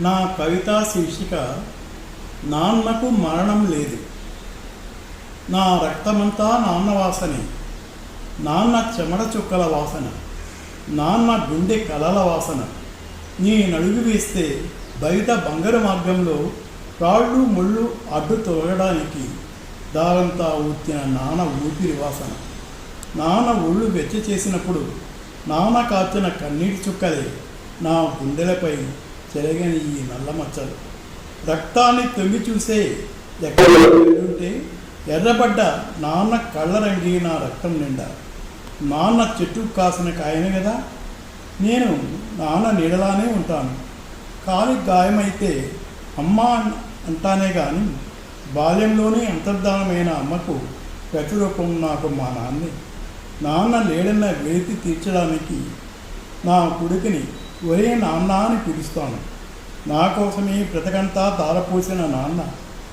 నా కవితా శీర్షిక నాన్నకు మరణం లేదు. నా రక్తమంతా నాన్న వాసనే, నాన్న చెమట చుక్కల వాసన, నాన్న గుండె కలల వాసన. నీ నడుగు వేస్తే బయట బంగారు మార్గంలో రాళ్ళు ముళ్ళు అడ్డు తొలగడానికి దారంతా ఊచిన నాన్న ఊపిరి వాసన. నాన్న ఒళ్ళు వెచ్చ చేసినప్పుడు నాన్న కాచిన కన్నీటి చుక్కలే నా గుండెలపై చెరగని ఈ నల్ల మచ్చలు. రక్తాన్ని తొంగి చూసే ఎక్కడుంటే ఎర్రబడ్డ నాన్న కళ్ళ రంగి నా రక్తం నిండా. నాన్న చెట్టు కాసిన కాయను కదా, నేను నాన్న నీడలానే ఉంటాను. కాలి గాయమైతే అమ్మ అంటానే కానీ బాల్యంలోనే అంతర్ధానమైన అమ్మకు ప్రతిరూపం నాకు మా నాన్నే. నాన్న లేడన్న వేతి తీర్చడానికి నా కొడుకుని ఒరే నాన్న అని పిలుస్తాను. నా కోసమే బ్రతకంతా తారపోసిన నాన్న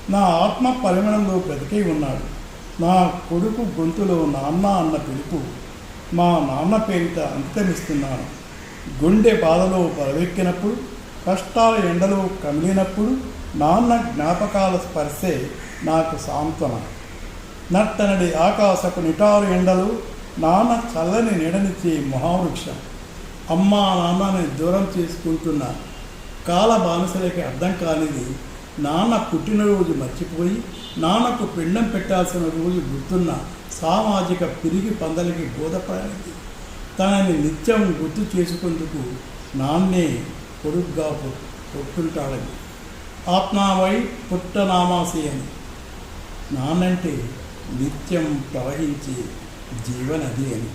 నా ఆత్మ పరిమళంలో బ్రతికే ఉన్నాడు. నా కొడుకు గొంతులో నాన్న అన్న పిలుపు మా నాన్న పేరిట అంకితమిస్తున్నాను. గుండె బాధలో పరవెక్కినప్పుడు, కష్టాల ఎండలో కమిలినప్పుడు నాన్న జ్ఞాపకాల స్పర్శే నాకు సాంత్వన. నట్టనడి ఆకాశపు నిటారు ఎండలో నాన్న చల్లని నీడనిచ్చే మహావృక్షం. అమ్మా నాన్నని దూరం చేసుకుంటున్న కాల బానిసలకి అర్థం కానిది నాన్న పుట్టినరోజు మర్చిపోయి నాన్నకు పిండం పెట్టాల్సిన రోజు గుర్తున్న సామాజిక పిరిగి పందలకి బోధపడేది. తనని నిత్యం గుర్తు చేసుకుందుకు నాన్నే కొడుగ్గా పుట్టుంటాడని. ఆత్మావై పుట్టనామాసి అని. నాన్నంటే నిత్యం ప్రవహించే జీవనది అని.